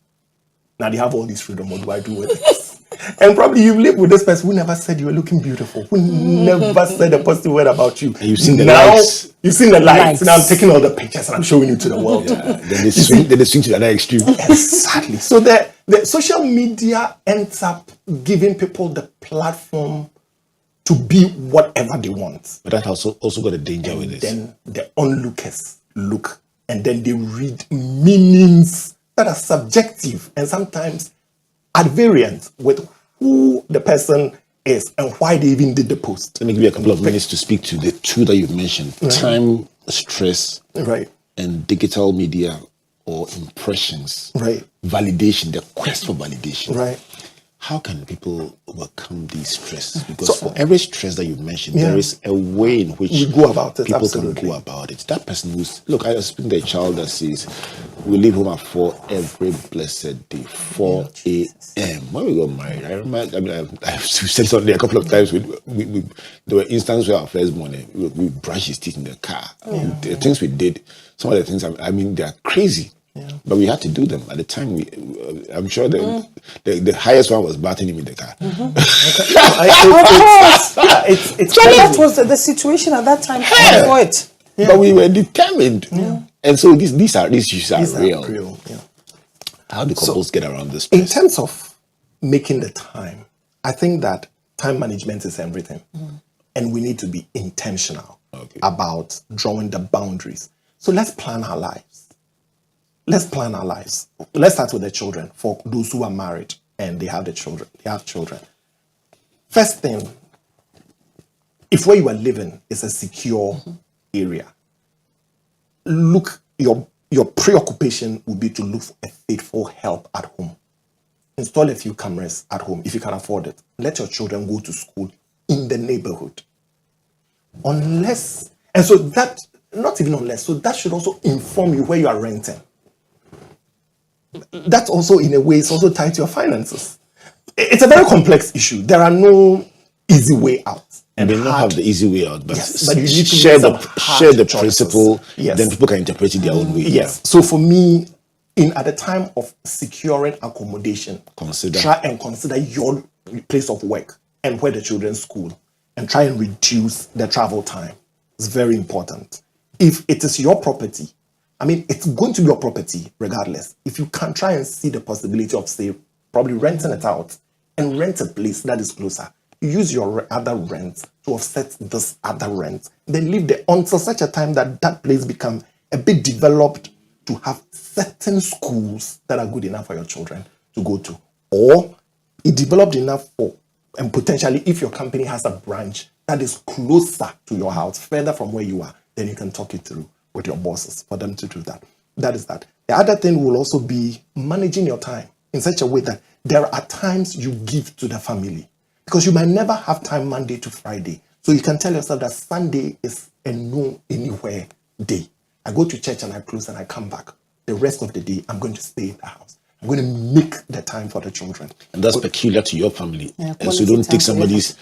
Now they have all this freedom. What do I do with it? And probably you've lived with this person who never said you were looking beautiful, who never said a positive word about you. And you've seen the now, likes. You've seen the likes. Now I'm taking all the pictures and I'm showing you to the world. Then they swing to the other extreme. Exactly. So the social media ends up giving people the platform to be whatever they want. But that also got a danger with it. Then the onlookers look, and then they read meanings that are subjective and sometimes at variance with who the person is and why they even did the post. Let me give you a couple of minutes to speak to the two that you've mentioned: time, stress, Right. and digital media or impressions. Right. Validation, the quest for validation. Right. How can people overcome these stresses? Because for every stress that you've mentioned, Yeah. there is a way in which We go about it, people absolutely. can go about it. That person who's, look, I was speaking to a child that says, we leave home at 4 every blessed day, 4 a.m. When we got married, I remember, I've said something a couple of times. There were instances where our first morning, we brushed his teeth in the car. The things we did, some of the things, I mean, they're crazy. Yeah. But we had to do them at the time. I'm sure the highest one was bathing him in the car. That was the situation at that time for it. Yeah. But we were determined. Yeah. And so these issues are real. Yeah. How do couples get around this? In terms of making the time, I think that time management is everything. And we need to be intentional about drawing the boundaries. So let's plan our lives. Let's start with the children. For those who are married and they have children. First thing, if where you are living is a secure area, look, your preoccupation would be to look for a faithful help at home. Install a few cameras at home if you can afford it. Let your children go to school in the neighborhood. Unless, and so that, not even unless, so that should also inform you where you are renting. That also, in a way, is also tied to your finances. It's a very complex issue. There are no easy way out. And they don't have the easy way out, but, but you need to share the principle, then people can interpret it their own way. Yes. So for me, at the time of securing accommodation, try and consider your place of work and where the children's school, and try and reduce the travel time. It's very important. If it is your property, I mean, it's going to be your property regardless. If you can try and see the possibility of, say, probably renting it out and rent a place that is closer. Use your other rent to offset this other rent. Then leave there until such a time that place become a bit developed to have certain schools that are good enough for your children to go to. Or it developed enough for, and potentially if your company has a branch that is closer to your house, further from where you are, then you can talk it through with your bosses for them to do that. That is that. The other thing will also be managing your time in such a way that there are times you give to the family. Because you might never have time Monday to Friday. So you can tell yourself that Sunday is a no anywhere day. I go to church and I close and I come back. The rest of the day, I'm going to stay in the house. I'm going to make the time for the children. And that's peculiar to your family. Yeah, and so don't take somebody's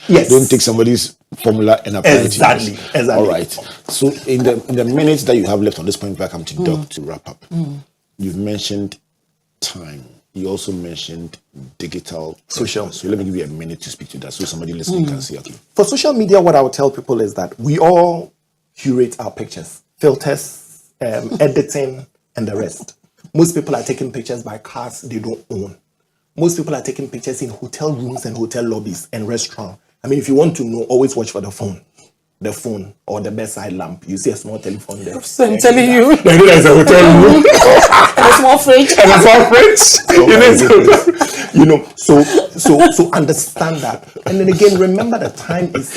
formula and apply exactly. it to yours. All right. So in the minutes that you have left on this point, back, come to Doc to wrap up. You've mentioned time. You also mentioned digital social. So let me give you a minute to speak to that so somebody listening can see. Okay. For social media, what I would tell people is that we all curate our pictures, filters, editing, and the rest. Most people are taking pictures by cars they don't own. Most people are taking pictures in hotel rooms and hotel lobbies and restaurants. I mean, if you want to know, always watch for the phone or the bedside lamp. You see a small telephone there. So I'm telling you. There's a hotel room. And a small fridge. So understand that. And then again, remember that time is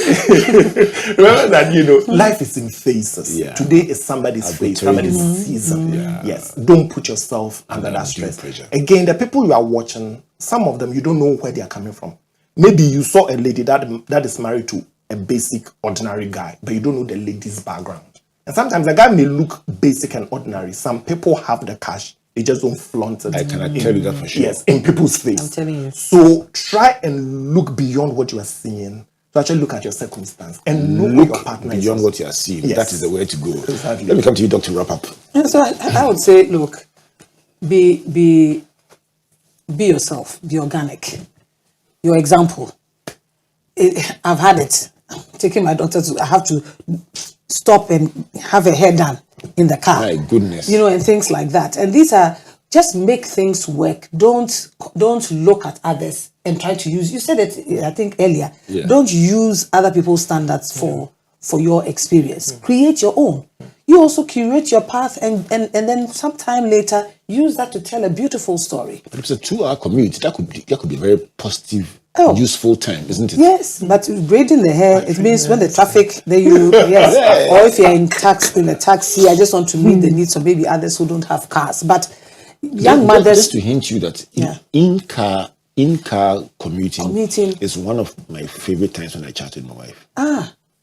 remember that life is in phases. Yeah. Today is somebody's phase, somebody's season. Yeah. Yes. Don't put yourself under that stress. Again, the people you are watching, some of them you don't know where they are coming from. Maybe you saw a lady that is married to a basic, ordinary guy, but you don't know the lady's background. And sometimes the guy may look basic and ordinary. Some people have the cash. They just don't flaunt it. I cannot tell you that for sure. Yes, in people's face. I'm telling you. So try and look beyond what you are seeing. So actually look at your circumstance and know what your partner is. Beyond what you are seeing. Yes. That is the way to go. Exactly. Let me come to you, Doctor, to wrap up. So I would say, look, be yourself. Be organic. Your example. I've had it. I'm taking my daughter I have to stop and have her hair done in the car. My goodness. And things like that. And these are, just make things work. Don't look at others and try to use, you said it, I think earlier, don't use other people's standards for your experience. Create your own. you also curate your path and then sometime later use that to tell a beautiful story. But if it's a 2-hour commute, that could be a very positive, useful time, isn't it? Yes, but braiding the hair, it means when the traffic, then you, yes. Or if you're in a taxi, I just want to meet the needs of maybe others who don't have cars. But young mothers... Just to hint you that in-car commuting is one of my favorite times when I chat with my wife.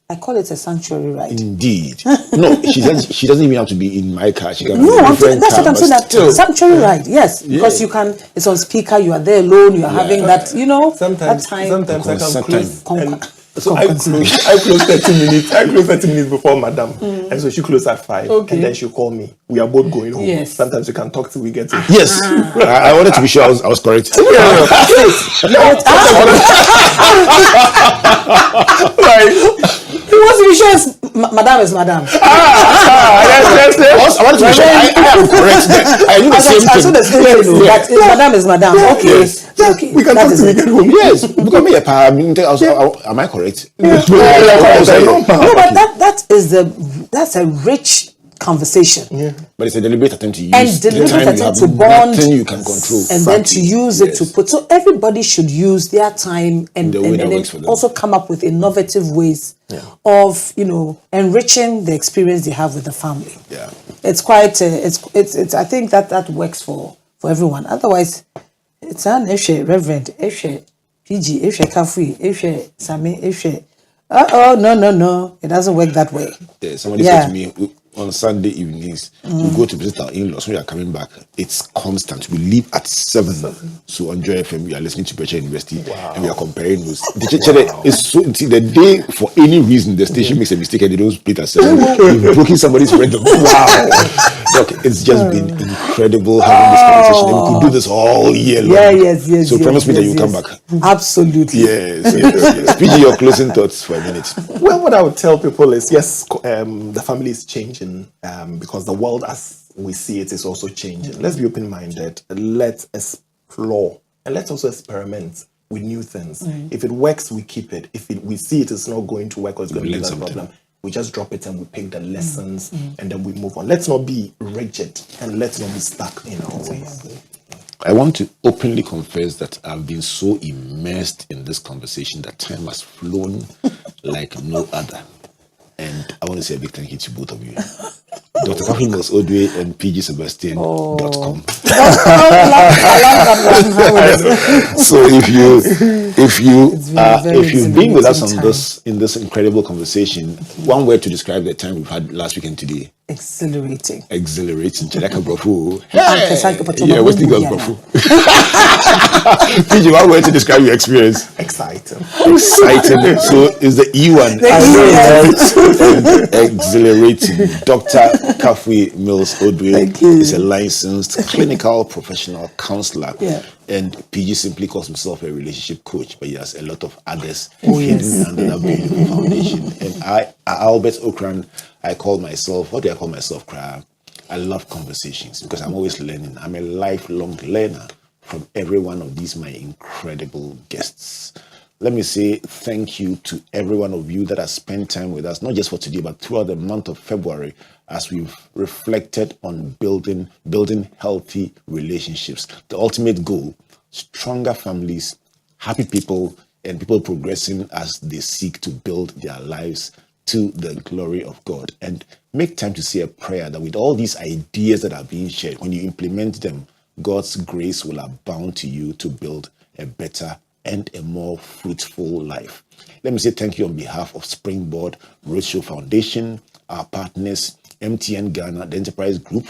I call it a sanctuary ride. Indeed. No, she doesn't even have to be in my car. She can that's what I'm saying. That sanctuary ride, yes, because you can. It's on speaker. You are there alone. You are having that. Sometimes I can close. So I close 30 minutes. I close 30 minutes before Madam, and so she closes at 5, and then she'll call me. We are both going home. Yes. Sometimes we can talk till we get to. Yes, I wanted to be sure I was correct. He wants to be sure Madam is Madam. Yes. I wanted to be sure I am correct. I do the same thing. I saw the same thing. That Madam is Madam. Okay. Yes. Okay. We can talk till we get home. Yes, because me, am I correct? No, but that's a rich conversation. Yeah. But it's a deliberate attempt to use and deliberate attempt to bond, nothing you can control, and then to use it to put. So everybody should use their time and also come up with innovative ways of enriching the experience they have with the family. Yeah, it's quite. It's. I think that works for everyone. Otherwise, it's an Reverend, PG, Kafui, Sami, no, it doesn't work that way. Yeah, somebody said to me on Sunday evenings, we go to visit our in-laws. When we are coming back, it's constant. We leave at 7. So on Joy FM, we are listening to Becher University, and we are comparing those. It's so the day for any reason the station makes a mistake and they don't split at 7. We've broken somebody's rhythm. Wow! Look, it's just been incredible having this conversation. And we could do this all year long. Yes. So promise me that you'll come back. Absolutely. Yes. PG, your closing thoughts for a minute. Well, what I would tell people is, yes, the family is changing because the world as we see it is also changing. Let's be open-minded. Let's explore and let's also experiment with new things. If it works, we keep it. If we see it is not going to work or it's going to be a problem, we just drop it and we pick the lessons and then we move on. Let's not be rigid and let's not be stuck in our ways. I want to openly confess that I've been so immersed in this conversation that time has flown like no other. And I want to say a big thank you to both of you. Dr. Kafui Mills-Odoi and PG Sebastian.com. So if you've been with us on in this incredible conversation, one word to describe the time we've had last week and today. Exhilarating. Chedaka Brofu. Yeah, what's the girls Brofu? PG, one word to describe your experience. Exciting. So is the E one. And exhilarating. Dr. Kafui Mills-Odoi is a licensed clinical professional counselor. Yeah. And PG simply calls himself a relationship coach, but he has a lot of others hidden under that beautiful foundation. And Albert Okran, I call myself, what do I call myself, Cra? I love conversations because I'm always learning. I'm a lifelong learner from every one of these my incredible guests. Let me say thank you to every one of you that has spent time with us, not just for today, but throughout the month of February, as we've reflected on building healthy relationships. The ultimate goal, stronger families, happy people, and people progressing as they seek to build their lives to the glory of God. And make time to say a prayer that with all these ideas that are being shared, when you implement them, God's grace will abound to you to build a better and a more fruitful life. Let me say thank you on behalf of Springboard Roadshow Foundation, our partners, MTN Ghana, the Enterprise Group,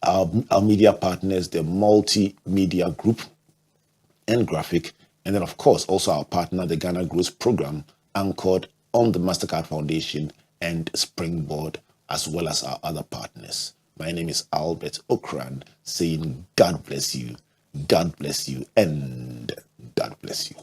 our media partners, the Multimedia Group and Graphic, and then of course also our partner, the Ghana Growth Program, anchored on the MasterCard Foundation and Springboard, as well as our other partners. My name is Albert Okran, saying God bless you, and God bless you.